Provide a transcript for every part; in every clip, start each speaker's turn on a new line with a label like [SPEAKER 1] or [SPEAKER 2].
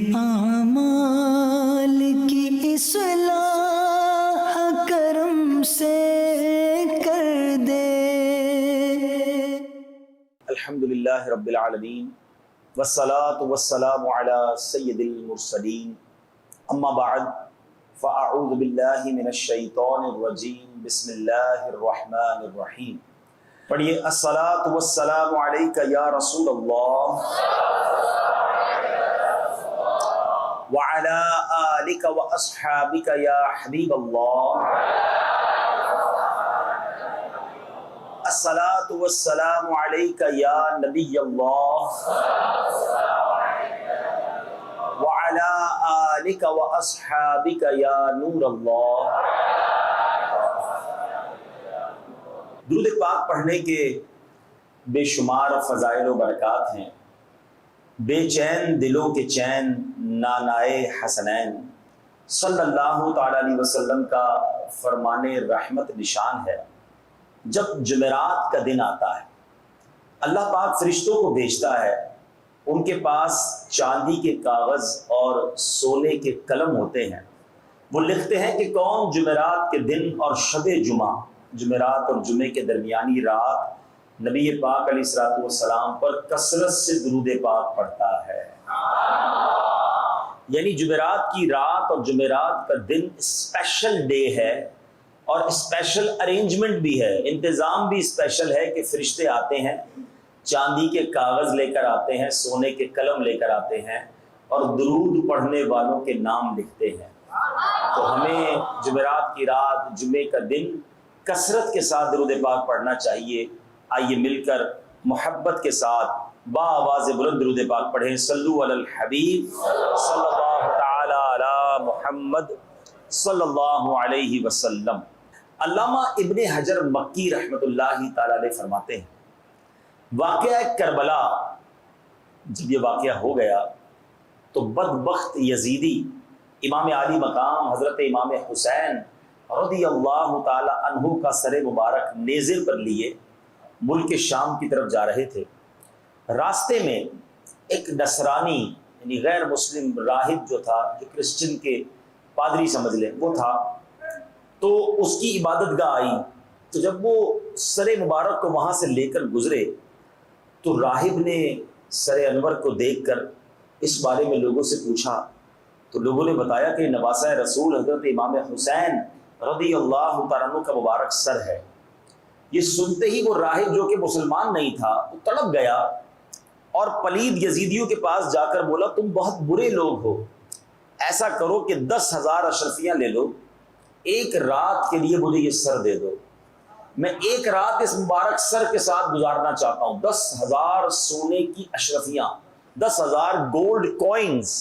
[SPEAKER 1] اعمال کی اصلاح کرم سے کر دے۔
[SPEAKER 2] الحمدللہ رب العالمین والصلاة والسلام علی سید المرسلین، اما بعد فاعوذ باللہ من الشیطان الرجیم، بسم اللہ الرحمن الرحیم۔ پڑھیے، الصلاۃ والسلام علیک یا رسول اللہ وعلی آلک واصحابک یا حبیب اللہ، الصلاۃ والسلام علیک یا نبی اللہ وعلی آلک واصحابک یا نور اللہ۔ درود پاک پڑھنے کے بے شمار فضائل و برکات ہیں۔ بے چین دلوں کے چین نانائے حسنین صلی اللہ تعالی علیہ وسلم کا فرمان رحمت نشان ہے۔ جب جمعرات کا دن آتا ہے، اللہ پاک فرشتوں کو بھیجتا ہے، ان کے پاس چاندی کے کاغذ اور سونے کے قلم ہوتے ہیں۔ وہ لکھتے ہیں کہ کون جمعرات کے دن اور شب جمعہ، جمعرات اور جمعے کے درمیانی رات، نبی پاک علیہ السلام پر کثرت سے درود پاک پڑھتا ہے۔ یعنی جمعرات کی رات اور جمعرات کا دن اسپیشل ڈے ہے، اور اسپیشل ارینجمنٹ بھی ہے، انتظام بھی اسپیشل ہے کہ فرشتے آتے ہیں، چاندی کے کاغذ لے کر آتے ہیں، سونے کے قلم لے کر آتے ہیں، اور درود پڑھنے والوں کے نام لکھتے ہیں۔ تو ہمیں جمعرات کی رات، جمعے کا دن کثرت کے ساتھ درود پاک پڑھنا چاہیے۔ آئیے مل کر محبت کے ساتھ با آواز بلند درود پاک پڑھیں۔ صلو علی الحبیب صلی اللہ تعالی علی محمد صلی اللہ علیہ وسلم۔ علامہ ابن حجر مکی رحمۃ اللہ تعالی علیہ فرماتے ہیں، واقعہ کربلا جب یہ واقعہ ہو گیا تو بدبخت یزیدی امام عالی مقام حضرت امام حسین رضی اللہ تعالی عنہ کا سر مبارک نیزے پر لیے ملک شام کی طرف جا رہے تھے۔ راستے میں ایک نصرانی یعنی غیر مسلم راہب جو تھا، جو کرسچن کے پادری سمجھ لیں وہ تھا، تو اس کی عبادت گاہ آئی۔ تو جب وہ سر مبارک کو وہاں سے لے کر گزرے تو راہب نے سر انور کو دیکھ کر اس بارے میں لوگوں سے پوچھا، تو لوگوں نے بتایا کہ نواسہ رسول حضرت امام حسین رضی اللہ تعالیٰ عنہ کا مبارک سر ہے۔ یہ سنتے ہی وہ راہب جو کہ مسلمان نہیں تھا وہ تڑپ گیا اور پلید یزیدیوں کے پاس جا کر بولا، تم بہت برے لوگ ہو، ایسا کرو کہ 10,000 اشرفیاں لے لو، ایک رات کے لیے مجھے یہ سر دے دو، میں ایک رات اس مبارک سر کے ساتھ گزارنا چاہتا ہوں۔ 10,000 سونے کی اشرفیاں، 10,000 گولڈ کوئنز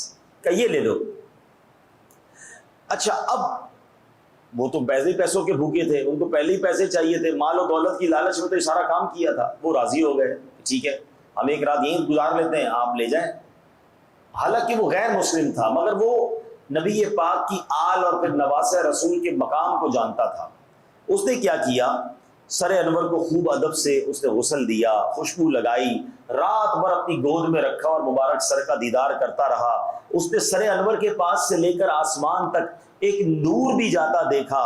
[SPEAKER 2] کا یہ لے لو۔ اچھا، اب وہ تو پیسوں کے بھوکے تھے، ان کو پہلے ہی پیسے چاہیے تھے، مال و دولت کی لالچ میں تو اشارہ کام کیا تھا۔ وہ راضی ہو گئے، ٹھیک ہے ہم ایک رات یہیں گزار لیتے ہیں، آپ لے جائیں۔ حالانکہ وہ غیر مسلم تھا، مگر وہ نبی پاک کی آل اور پھر نواسہ رسول کے مقام کو جانتا تھا۔ اس نے کیا کیا، سر انور کو خوب ادب سے اس نے غسل دیا، خوشبو لگائی، رات بھر اپنی گود میں رکھا اور مبارک سر کا دیدار کرتا رہا۔ اس نے سر انور کے پاس سے لے کر آسمان تک ایک نور بھی جاتا دیکھا۔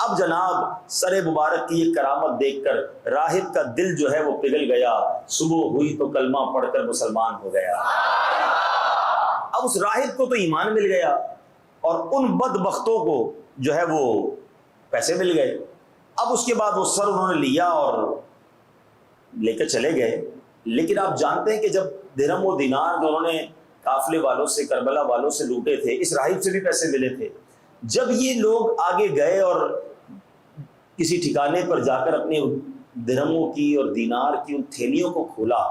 [SPEAKER 2] اب جناب سر مبارک کی یہ کرامت دیکھ کر راہب کا دل جو ہے وہ پگھل گیا، صبح ہوئی تو کلمہ پڑھ کر مسلمان ہو گیا۔ اب اس راہب کو تو ایمان مل گیا اور ان بدبختوں کو جو ہے وہ پیسے مل گئے۔ اب اس کے بعد وہ سر انہوں نے لیا اور لے کر چلے گئے۔ لیکن آپ جانتے ہیں کہ جب درہم و دینار جو انہوں نے قافلے والوں سے، کربلا والوں سے لوٹے تھے، اس راہب سے بھی پیسے ملے تھے۔ جب یہ لوگ آگے گئے اور کسی ٹھکانے پر جا کر اپنے درہموں کی اور دینار کی ان تھیلیوں کو کھولا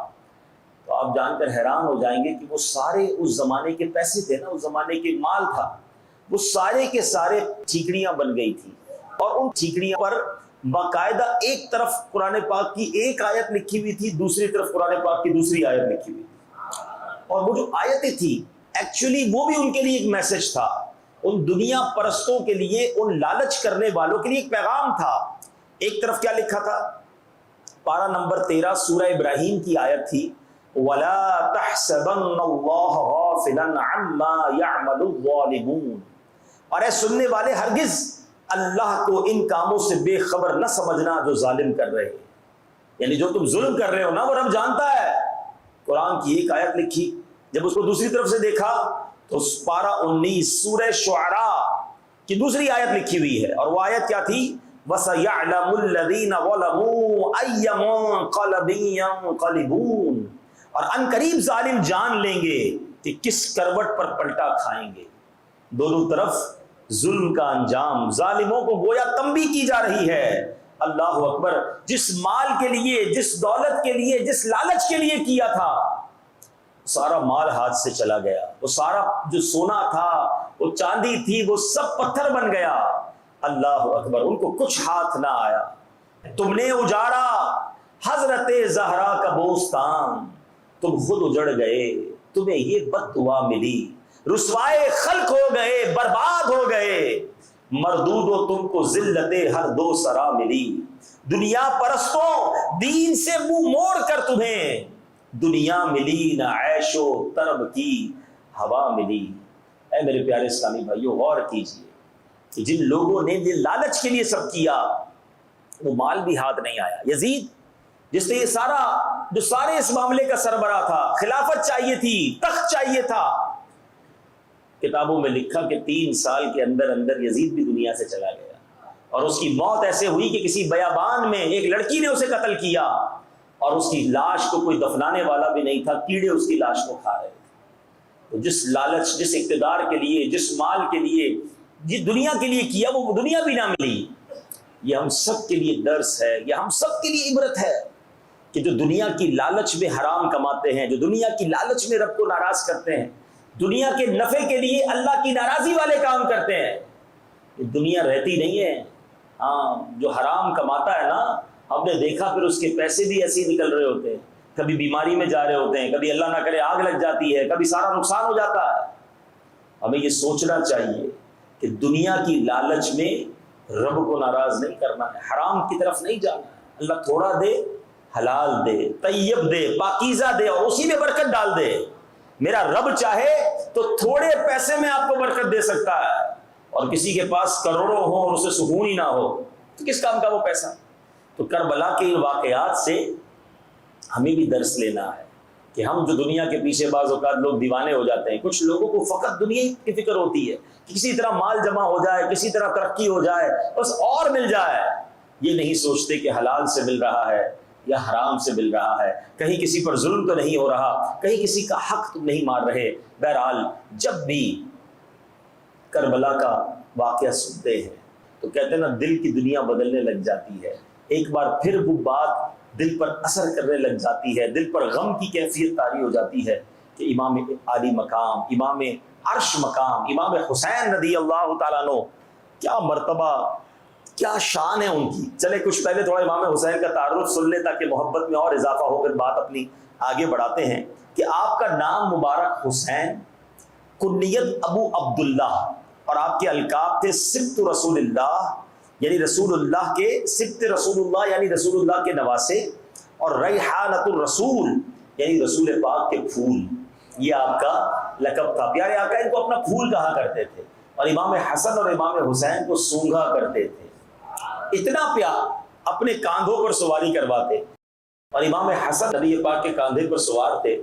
[SPEAKER 2] تو آپ جان کر حیران ہو جائیں گے کہ وہ سارے اس زمانے کے پیسے تھے نا، اس زمانے کے مال تھا، وہ سارے کے سارے ٹھیکڑیاں بن گئی تھی، اور ان ٹھیکڑیوں پر باقاعدہ ایک طرف قرآن پاک کی ایک آیت لکھی ہوئی تھی، دوسری طرف قرآن پاک کی دوسری آیت لکھی ہوئی تھی، اور وہ جو آیتیں تھی ایکچولی وہ بھی ان کے لیے ایک میسج تھا، ان دنیا پرستوں کے لیے، ان لالچ کرنے والوں کے لیے ایک پیغام تھا۔ ایک طرف کیا لکھا تھا، پارہ نمبر 13 سورہ ابراہیم کی آیت تھی، وَلَا تَحْسَبَنَّ اللَّهَ غَافِلًا عَمَّا يَعْمَلُ الظَّالِمُونَ، اور اے سننے والے ہرگز اللہ کو ان کاموں سے بے خبر نہ سمجھنا جو ظالم کر رہے ہیں، یعنی جو تم ظلم کر رہے ہو نا وہ رب جانتا ہے۔ قرآن کی ایک آیت لکھی، جب اس کو دوسری طرف سے دیکھا تو پارہ 19 سورہ شعراء کی دوسری آیت لکھی ہوئی ہے، اور وہ آیت کیا تھی؟ وَسَيَعْلَمُ الَّذِينَ ظَلَمُوا أَيَّ مُنقَلَبٍ يَنقَلِبُونَ، اور ان قریب ظالم جان لیں گے کہ کس کروٹ پر پلٹا کھائیں گے۔ دونوں طرف ظلم کا انجام، ظالموں کو گویا تنبیہ کی جا رہی ہے۔ اللہ اکبر، جس مال کے لیے، جس دولت کے لیے، جس لالچ کے لیے کیا تھا، سارا مال ہاتھ سے چلا گیا، وہ سارا جو سونا تھا، وہ چاندی تھی، وہ سب پتھر بن گیا۔ اللہ اکبر، ان کو کچھ ہاتھ نہ آیا۔ تم نے اجاڑا حضرت زہرا کا بوستان، تم خود اجڑ گئے، تمہیں یہ بد دعا ملی، رسوائے خلق ہو گئے، برباد ہو گئے، مردود و تم کو ذلت ہر دو سرا ملی۔ دنیا پرستوں، دین سے منہ موڑ کر تمہیں دنیا ملی، نہ عیش و طرب کی ہوا ملی۔ اے میرے پیارے اسلامی بھائیو، غور کیجئے کہ جن لوگوں نے یہ لالچ کے لیے سب کیا، وہ مال بھی ہاتھ نہیں آیا۔ یزید جس نے یہ سارے اس معاملے کا سربراہ تھا، خلافت چاہیے تھی، تخت چاہیے تھا، کتابوں میں لکھا کہ 3 سال کے اندر اندر یزید بھی دنیا سے چلا گیا، اور اس کی موت ایسے ہوئی کہ کسی بیابان میں ایک لڑکی نے اسے قتل کیا، اور اس کی لاش کو کوئی دفنانے والا بھی نہیں تھا، کیڑے اس کی لاش کو کھا رہے تھے۔ تو جس لالچ، جس اقتدار کے لیے، جس مال کے لیے، جس دنیا کے لیے کیا، وہ دنیا بھی نہ ملی۔ یہ ہم سب کے لیے درس ہے، یہ ہم سب کے لیے عبرت ہے کہ جو دنیا کی لالچ میں حرام کماتے ہیں، جو دنیا کی لالچ میں رب کو ناراض کرتے ہیں، دنیا کے نفع کے لیے اللہ کی ناراضی والے کام کرتے ہیں، یہ دنیا رہتی نہیں ہے۔ ہاں، جو حرام کماتا ہے نا، ہم نے دیکھا پھر اس کے پیسے بھی ایسے ہی نکل رہے ہوتے ہیں، کبھی بیماری میں جا رہے ہوتے ہیں، کبھی اللہ نہ کرے آگ لگ جاتی ہے، کبھی سارا نقصان ہو جاتا ہے۔ ہمیں یہ سوچنا چاہیے کہ دنیا کی لالچ میں رب کو ناراض نہیں کرنا ہے، حرام کی طرف نہیں جانا ہے۔ اللہ تھوڑا دے، حلال دے، طیب دے، پاکیزہ دے، اور اسی میں برکت ڈال دے۔ میرا رب چاہے تو تھوڑے پیسے میں آپ کو برکت دے سکتا ہے، اور کسی کے پاس کروڑوں ہو اور اسے سکون ہی نہ ہو تو کس کام کا وہ پیسہ؟ تو کربلا کے ان واقعات سے ہمیں بھی درس لینا ہے کہ ہم جو دنیا کے پیچھے بعض اوقات لوگ دیوانے ہو جاتے ہیں، کچھ لوگوں کو فقط دنیا کی فکر ہوتی ہے کہ کسی طرح مال جمع ہو جائے، کسی طرح ترقی ہو جائے، بس اور مل جائے۔ یہ نہیں سوچتے کہ حلال سے مل رہا ہے یا حرام سے مل رہا ہے، کہیں کسی پر ظلم تو نہیں ہو رہا، کہیں کسی کا حق تم نہیں مار رہے۔ بہرحال جب بھی کربلا کا واقعہ سنتے ہیں تو کہتے ہیں نا، دل کی دنیا بدلنے لگ جاتی ہے، ایک بار پھر وہ بات دل پر اثر کرنے لگ جاتی ہے، دل پر غم کی کیفیت طاری ہو جاتی ہے کہ امام عالی مقام، امام عرش مقام، امام حسین رضی اللہ تعالیٰ عنہ، کیا مرتبہ، کیا شان ہے ان کی۔ چلے کچھ پہلے تھوڑا امام حسین کا تعارف سن لیں تاکہ محبت میں اور اضافہ ہو کر بات اپنی آگے بڑھاتے ہیں کہ آپ کا نام مبارک حسین، کنیت ابو عبداللہ، اور آپ کے القاب تھے سبط رسول اللہ، یعنی رسول اللہ کے سبط رسول اللہ، یعنی رسول اللہ کے نواسے، اور ریحانۃ الرسول، یعنی رسول پاک کے پھول، یہ آپ کا لقب تھا۔ پیارے آقا ان کو اپنا پھول کہا کرتے تھے، اور امام حسن اور امام حسین کو سونگھا کرتے تھے، اتنا پیار، اپنے کاندھوں پر سواری کرواتے۔ اور امام حسن نبی پاک کے کاندھے پر سوار تھے۔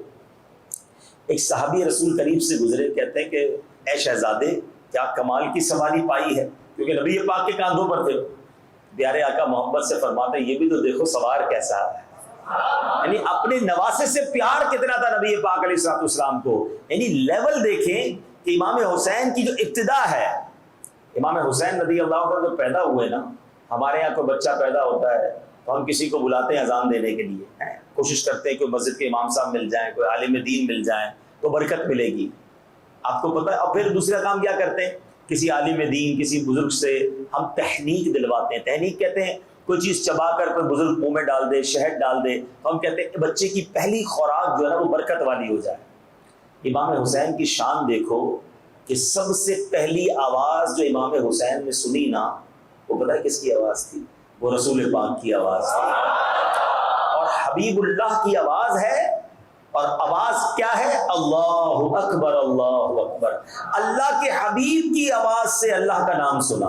[SPEAKER 2] ایک صحابی رسول قریب سے گزرے، کہتے ہیں کہ اے شہزادے، کیا کمال کی سواری پائی ہے، کیونکہ نبی پاک کے کاندھوں پر تھے۔ پیارے آقا محبت سے فرماتے ہیں، یہ بھی تو دیکھو سوار کیسا ہے، یعنی اپنے نواسے سے پیار کتنا تھا نبی پاک علیہ الصلوۃ والسلام کو۔ یعنی لیول دیکھیں کہ امام حسین کی جو ابتدا ہے، امام حسین رضی اللہ عنہ جو پیدا ہوئے نا، ہمارے یہاں کوئی بچہ پیدا ہوتا ہے تو ہم کسی کو بلاتے ہیں اذان دینے کے لیے، کوشش کرتے ہیں کوئی مسجد کے امام صاحب مل جائیں، کوئی عالم دین مل جائیں تو برکت ملے گی، آپ کو پتہ ہے۔ اور پھر دوسرا کام کیا کرتے ہیں، کسی عالم دین، کسی بزرگ سے ہم تحنیک دلواتے ہیں۔ تحنیک کہتے ہیں کوئی چیز چبا کر کوئی بزرگ منہ میں ڈال دے، شہد ڈال دے، تو ہم کہتے ہیں کہ بچے کی پہلی خوراک جو ہے نا وہ برکت والی ہو جائے۔ امام حسین کی شان دیکھو کہ سب سے پہلی آواز جو امام حسین نے سنی نا، وہ پتہ ہے کس کی آواز تھی؟ وہ رسول پاک کی آواز تھی، اور حبیب اللہ کی آواز ہے، اور آواز کیا ہے؟ اللہ اکبر اللہ اکبر. اللہ کے حبیب کی آواز سے اللہ کا نام سنا.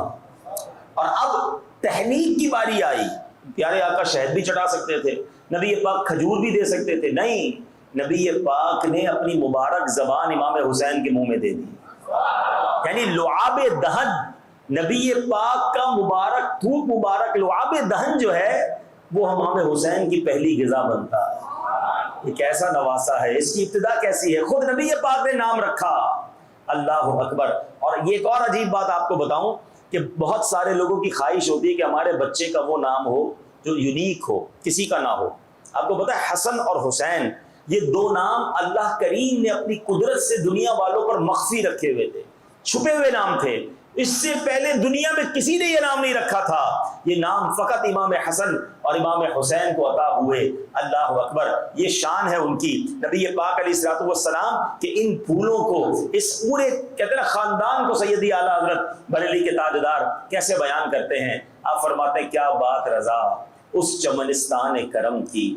[SPEAKER 2] اور اب تحنیک کی باری آئی. پیارے آقا شہد بھی چٹا سکتے تھے, نبی پاک کھجور بھی دے سکتے تھے, نہیں, نبی پاک نے اپنی مبارک زبان امام حسین کے منہ میں دے دی. یعنی لعاب دہن, نبی پاک کا مبارک تھوک مبارک لعاب دہن جو ہے وہ امام حسین کی پہلی غذا بنتا ہے. یہ کیسا نواسا ہے, اس کی ابتدا کیسی ہے, خود نبی پاک نے نام رکھا. اللہ اکبر. اور یہ ایک اور عجیب بات آپ کو بتاؤں کہ بہت سارے لوگوں کی خواہش ہوتی ہے کہ ہمارے بچے کا وہ نام ہو جو یونیک ہو, کسی کا نہ ہو. آپ کو پتا ہے حسن اور حسین یہ دو نام اللہ کریم نے اپنی قدرت سے دنیا والوں پر مخفی رکھے ہوئے تھے, چھپے ہوئے نام تھے. اس سے پہلے دنیا میں کسی نے یہ نام نہیں رکھا تھا. یہ نام فقط امام حسن اور امام حسین کو عطا ہوئے. اللہ اکبر. یہ شان ہے ان کی. نبی پاک علیہ الصلوۃ والسلام کہ ان پھولوں کو, اس پورے کہتے ہیں خاندان کو سیدی اعلیٰ حضرت بریلی کے تاجدار کیسے بیان کرتے ہیں. آپ فرماتے ہیں کیا بات رضا اس چمنستان کرم کی,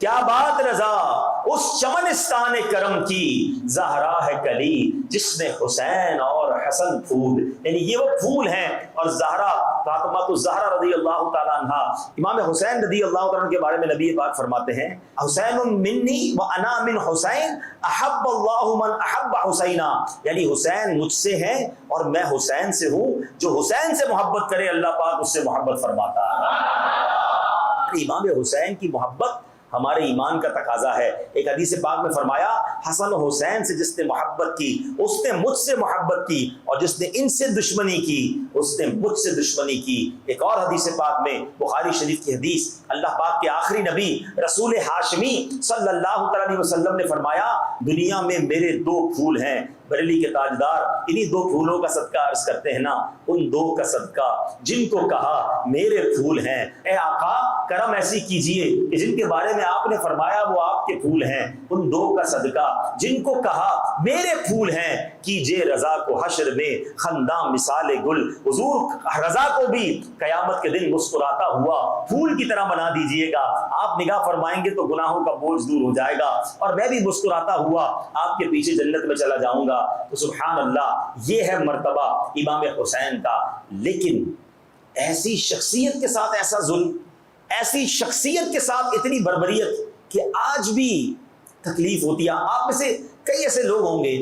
[SPEAKER 2] کیا بات رضا اس چمنستان کرم کی, زہرا ہے کلی جس میں حسین اور حسن پھول. یعنی یہ وہ پھول ہیں. اور زہرا فاطمہ الزہرا رضی اللہ تعالیٰ عنہا, امام حسین رضی اللہ تعالیٰ عنہ کے بارے میں نبی پاک فرماتے ہیں حسین منی و انا من حسین احب اللہ من احب حسینا. یعنی حسین مجھ سے ہیں اور میں حسین سے ہوں, جو حسین سے محبت کرے اللہ پاک اس سے محبت فرماتا ہے. امام حسین کی محبت ہمارے ایمان کا تقاضا ہے. ایک حدیث پاک میں فرمایا حسن و حسین سے جس نے محبت کی اس نے مجھ سے محبت کی, اور جس نے ان سے دشمنی کی اس نے مجھ سے دشمنی کی. ایک اور حدیث پاک میں بخاری شریف کی حدیث, اللہ پاک کے آخری نبی رسول ہاشمی صلی اللہ علیہ وسلم نے فرمایا دنیا میں میرے دو پھول ہیں, بریلی کے تاجدار انہی دو پھولوں کا صدقہ عرض کرتے ہیں نا, ان دو کا صدقہ جن کو کہا میرے پھول ہیں. اے آقا کرم ایسی کیجئے کہ جن کے بارے میں آپ نے فرمایا وہ آپ کے پھول ہیں, ان دو کا صدقہ جن کو کہا میرے پھول ہیں, کیجئے رضا کو حشر میں خنداں مثال گل. حضور رضا کو بھی قیامت کے دن مسکراتا ہوا پھول کی طرح بنا دیجئے گا. آپ نگاہ فرمائیں گے تو گناہوں کا بوجھ دور ہو جائے گا, اور میں بھی مسکراتا ہوا آپ کے پیچھے جنت میں چلا جاؤں گا. تو سبحان اللہ, یہ ہے مرتبہ امام حسین کا. لیکن ایسی شخصیت کے ساتھ ایسا ظلم, ایسی شخصیت کے ساتھ اتنی بربریت کہ آج بھی تکلیف ہوتی ہے. آپ میں سے کئی ایسے لوگ ہوں گے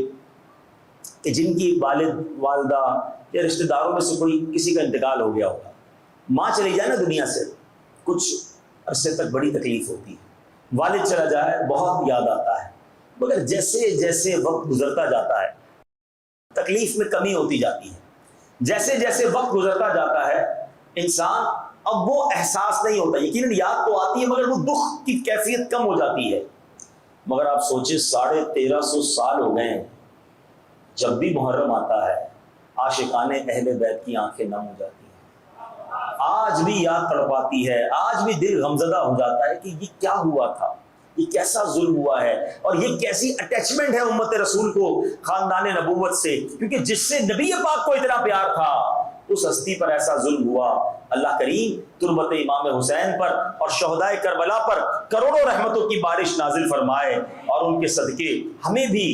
[SPEAKER 2] کہ جن کی والد والدہ یا رشتہ داروں میں سے کوئی کسی کا انتقال ہو گیا ہوگا, ماں چلی جائے نا دنیا سے, کچھ عرصے تک بڑی تکلیف ہوتی ہے. والد چلا جائے بہت یاد آتا ہے, مگر جیسے جیسے وقت گزرتا جاتا ہے تکلیف میں کمی ہوتی جاتی ہے. جیسے جیسے وقت گزرتا جاتا ہے انسان اب وہ احساس نہیں ہوتا, یقیناً یاد تو آتی ہے مگر وہ دکھ کی کیفیت کم ہو جاتی ہے. مگر آپ سوچیں 1350 سال ہو گئے ہیں, جب بھی محرم آتا ہے عاشقان اہل بیت کی آنکھیں نم ہو جاتی ہیں. آج بھی یاد تڑپاتی ہے, آج بھی دل غمزدہ ہو جاتا ہے کہ یہ کیا ہوا تھا, یہ کیسا ظلم ہوا ہے, اور یہ کیسی اٹیچمنٹ ہے امت رسول کو خاندان نبوت سے, کیونکہ جس سے نبی پاک کو اتنا پیار تھا اس ہستی پر ایسا ظلم ہوا. اللہ کریم تربت امام حسین پر اور شہدائے کربلا پر کروڑوں رحمتوں کی بارش نازل فرمائے, اور ان کے صدقے ہمیں بھی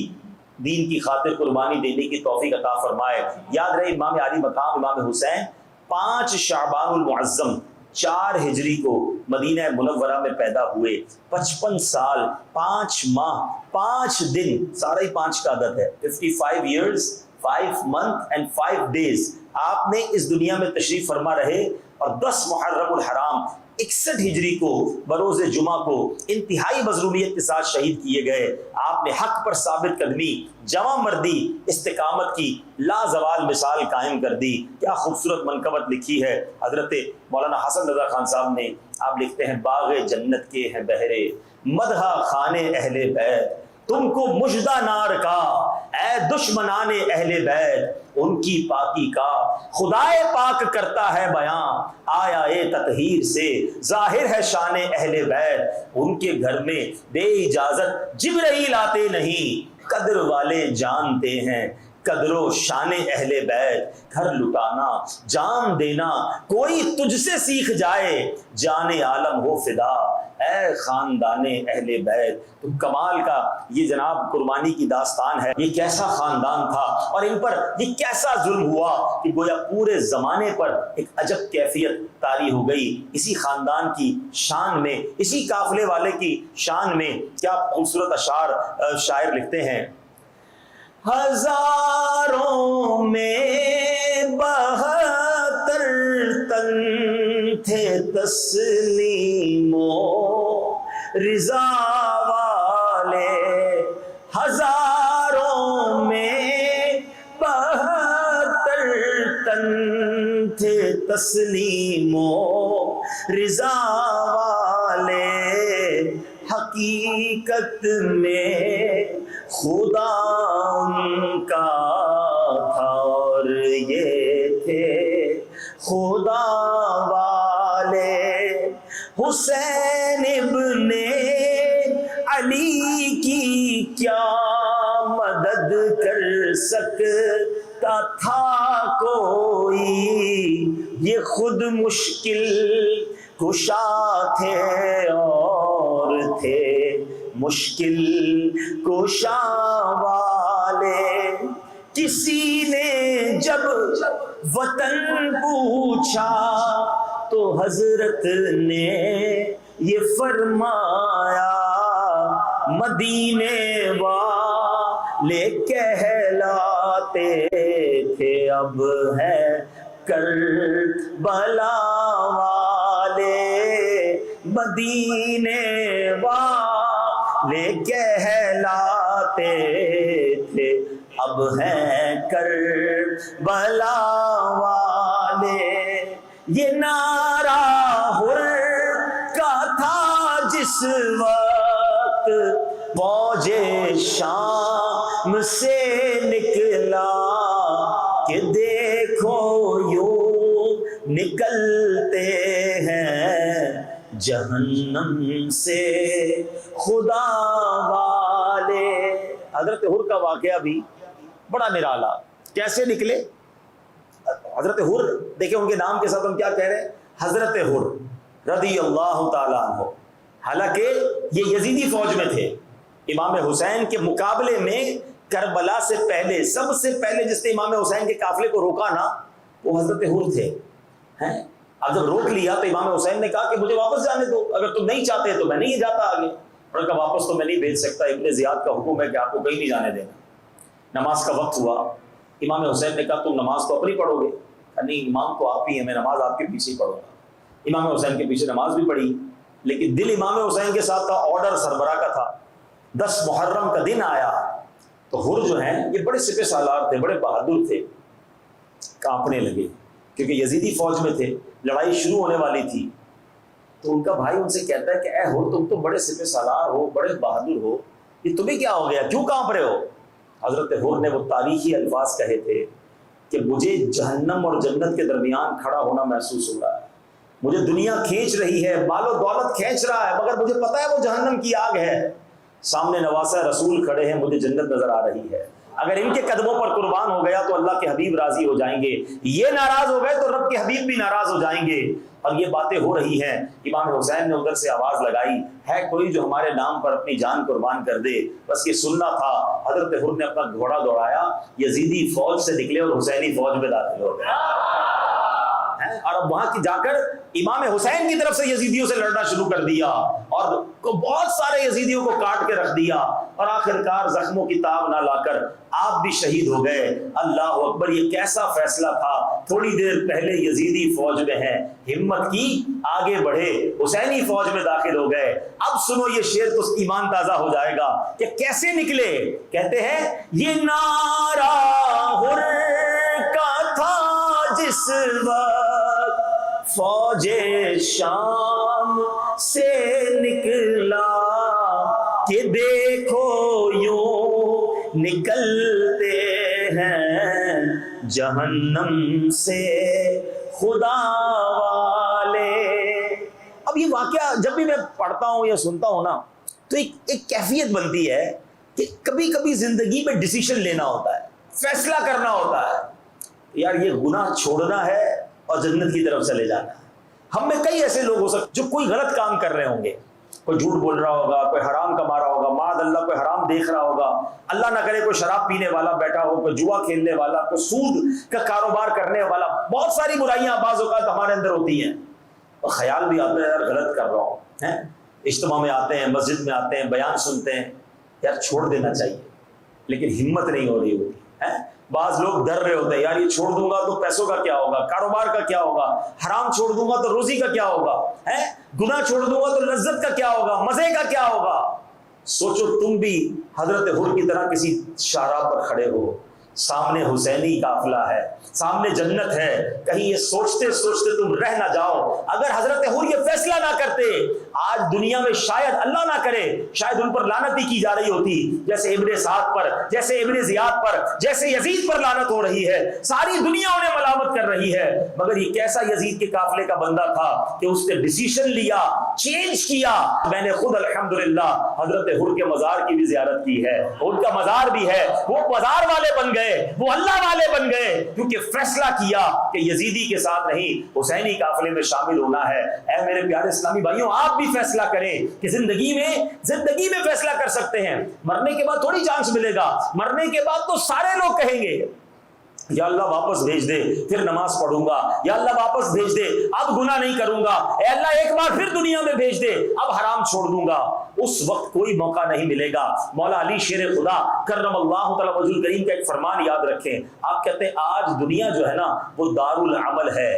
[SPEAKER 2] دین کی خاطر قربانی دینے کی توفیق عطا فرمائے. یاد رہے امام عالی مقام امام حسین 5 شعبان المعظم 4 ہجری کو مدینہ منورہ میں پیدا ہوئے. 55 سال 5 ماہ 5 دن, سارا ہی 5 کا عدد ہے, 55 years 5 months and 5 days آپ نے اس دنیا میں تشریف فرما رہے. اور 10 محرم الحرام 61 ہجری کو بروز جمعہ کو انتہائی مظلومیت کے ساتھ شہید کیے گئے. آپ نے حق پر ثابت قدمی, جواں مردی, استقامت کی لازوال مثال قائم کر دی. کیا خوبصورت منقبت لکھی ہے حضرت مولانا حسن رضا خان صاحب نے. آپ لکھتے ہیں باغ جنت کے ہیں بہرے مدحہ خانے اہل بیت, تم کو مژدہ نار کا اے دشمنان اہل بیت, ان کی پاکی کا خدائے پاک کرتا ہے بیان, آیا اے تطہیر سے ظاہر ہے شان اہل بیت. ان کے گھر میں بے اجازت جبرائیل آتے نہیں, قدر والے جانتے ہیں قدر و شان اہل بیت، گھر لٹانا جان دینا کوئی تجھ سے سیکھ جائے، جان عالم ہو فدا اے خاندان اہل بیت۔ تو کمال کا یہ جناب قربانی کی داستان ہے، یہ کیسا خاندان تھا اور ان پر یہ کیسا ظلم ہوا کہ گویا پورے زمانے پر ایک عجب کیفیت طاری ہو گئی۔ اسی خاندان کی شان میں، اسی قافلے والے کی شان میں کیا خوبصورت اشعار شاعر لکھتے ہیں، ہزاروں میں 72 تن تھے تسلیم و رضا والے، ہزاروں میں 72 تن تھے تسلیم و رضا والے، حقیقت میں خدا ان کا تھا اور یہ تھے خدا والے۔ حسین ابن علی کی کیا مدد کر سکتا تھا کوئی، یہ خود مشکل کشا تھے اور تھے مشکل کشا والے۔ کسی نے جب وطن پوچھا تو حضرت نے یہ فرمایا، مدینے والے کہلاتے تھے اب ہے کربلا والے، مدینے والے کہلاتے تھے اب ہیں کربلا والے۔ یہ نعرہ حر کا تھا جس وقت فوج شام سے نکلا، کہ دیکھو یوں نکلتے ہیں جہنم سے خدا والے۔ حضرت حر کا واقعہ بھی بڑا نرالا، کیسے نکلے؟ حضرت حر دیکھیں ان کے نام کے ساتھ ہم کیا کہہ رہے ہیں، حضرت حر رضی اللہ تعالیٰ عنہ۔ حالانکہ یہ یزیدی فوج میں تھے، امام حسین کے مقابلے میں کربلا سے پہلے سب سے پہلے جس نے امام حسین کے قافلے کو روکا نا وہ حضرت حر تھے۔ اب جب روک لیا تو امام حسین نے کہا کہ مجھے واپس جانے دو، اگر تم نہیں چاہتے تو میں نہیں جاتا آگے۔ انہوں نے کہا واپس تو میں نہیں بھیج سکتا، ابن زیاد کا حکم ہے کہ آپ کو کہیں نہیں جانے دینا۔ نماز کا وقت ہوا، امام حسین نے کہا تم نماز تو اپنی پڑھو گے؟ نہیں، امام تو آپ ہی ہیں، میں نماز آپ کے پیچھے ہی پڑھوں گا۔ امام حسین کے پیچھے نماز بھی پڑھی، لیکن دل امام حسین کے ساتھ تھا، آرڈر سربراہ کا تھا۔ 10 محرم کا دن آیا تو حر جو ہیں یہ بڑے سپہ سالار تھے، بڑے بہادر تھے، کانپنے لگے کیونکہ یزیدی فوج میں تھے، لڑائی شروع ہونے والی تھی۔ تو ان کا بھائی ان سے کہتا ہے کہ اے حر تم تو بڑے سپہ سالار ہو، بڑے بہادر ہو، یہ تمہیں کیا ہو گیا، کیوں کانپ رہے ہو؟ حضرت حر نے وہ تاریخی الفاظ کہے تھے کہ مجھے جہنم اور جنت کے درمیان کھڑا ہونا محسوس ہو رہا ہے، مجھے دنیا کھینچ رہی ہے، مال و دولت کھینچ رہا ہے، مگر مجھے پتا ہے وہ جہنم کی آگ ہے، سامنے نواسہ رسول کھڑے ہیں، مجھے جنت نظر آ رہی ہے، اگر ان کے قدموں پر قربان ہو گیا تو اللہ کے حبیب راضی ہو جائیں گے، یہ ناراض ہو گئے تو رب کے حبیب بھی ناراض ہو جائیں گے۔ اور یہ باتیں ہو رہی ہیں، امام حسین نے ادھر سے آواز لگائی، ہے کوئی جو ہمارے نام پر اپنی جان قربان کر دے؟ بس یہ سننا تھا۔ حضرت حر نے اپنا گھوڑا دوڑایا، یزیدی فوج سے نکلے اور حسینی فوج میں داخل ہو گئے، اور اب وہاں کی جا کر امام حسین کی طرف سے یزیدیوں سے لڑنا شروع کر دیا اور بہت سارے یزیدیوں کو کاٹ کے رکھ دیا، اور آخرکار زخموں کی تاب نہ لا کر آپ بھی شہید ہو گئے۔ اللہ اکبر، یہ کیسا فیصلہ تھا، تھوڑی دیر پہلے یزیدی فوج میں ہیں، ہمت کی آگے بڑھے، حسینی فوج میں داخل ہو گئے۔ اب سنو یہ شعر تو ایمان تازہ ہو جائے گا کہ کیسے نکلے۔ کہتے ہیں یہ نعرہ حر کا تھا جس وقت فوج شام سے نکلا، کہ دیکھو یوں نکلتے ہیں جہنم سے خدا والے۔ اب یہ واقعہ جب بھی میں پڑھتا ہوں یا سنتا ہوں نا تو ایک کیفیت بنتی ہے کہ کبھی کبھی زندگی میں ڈیسیشن لینا ہوتا ہے، فیصلہ کرنا ہوتا ہے یار یہ گناہ چھوڑنا ہے اور جنت کی طرف چلے جانا ہے. ہم میں کئی ایسے لوگ ہو سکتے جو کوئی غلط کام کر رہے ہوں گے, کوئی جھوٹ بول رہا ہوگا, کوئی حرام کما رہا ہوگا, معاذ اللہ کوئی حرام دیکھ رہا ہوگا, اللہ نہ کرے کوئی شراب پینے والا بیٹھا ہو, کوئی جوا کھیلنے والا, کوئی سود کا کاروبار کرنے والا. بہت ساری برائیاں بعض اوقات ہمارے اندر ہوتی ہیں اور خیال بھی آتا ہے یار غلط کر رہا ہوں. اجتماع میں آتے ہیں, مسجد میں آتے ہیں, بیان سنتے ہیں, یار چھوڑ دینا چاہیے لیکن ہمت نہیں ہو رہی ہوتی ہے. بعض لوگ ڈر رہے ہوتے ہیں یار یہ چھوڑ دوں گا تو پیسوں کا کیا ہوگا, کاروبار کا کیا ہوگا, حرام چھوڑ دوں گا تو روزی کا کیا ہوگا, گناہ چھوڑ دوں گا تو لذت کا کیا ہوگا, مزے کا کیا ہوگا. سوچو تم بھی حضرت حر کی طرح کسی شاہراہ پر کھڑے ہو, سامنے حسینی قافلہ ہے, سامنے جنت ہے, کہیں یہ سوچتے سوچتے تم رہ نہ جاؤ. اگر حضرت حر یہ فیصلہ نہ کرتے آج دنیا میں شاید اللہ نہ کرے شاید ان پر لعنت ہی کی جا رہی ہوتی, جیسے ابن سعد پر, جیسے ابن زیاد پر, جیسے یزید پر لعنت ہو رہی ہے. ساری دنیا انہیں ملامت کر رہی ہے. مگر یہ کیسا یزید کے قافلے کا بندہ تھا کہ اس نے ڈیسیشن لیا, چینج کیا. میں نے خود الحمدللہ حضرت حر کے مزار کی بھی زیارت کی ہے, ان کا مزار بھی ہے. وہ مزار والے بن گئے, وہ اللہ والے بن گئے کیونکہ فیصلہ کیا کہ یزیدی کے ساتھ نہیں حسینی قافلے میں شامل ہونا ہے. اے میرے پیارے اسلامی بھائیوں, آپ بھی فیصلہ کریں کہ زندگی میں فیصلہ کر سکتے ہیں. مرنے کے بعد تھوڑی چانس ملے گا, مرنے کے بعد تو سارے لوگ کہیں گے یا اللہ واپس بھیج دے, پھر نماز پڑھوں گا, یا اللہ واپس بھیج دے, اب گناہ نہیں کروں گا, اے اللہ ایک بار پھر دنیا میں بھیج دے, اب حرام چھوڑ دوں گا. اس وقت کوئی موقع نہیں ملے گا. مولا علی شیر خدا کرم اللہ تعالی وجہ الکریم کا ایک فرمان یاد رکھیں. آپ کہتے ہیں آج دنیا جو ہے نا وہ دار العمل ہے,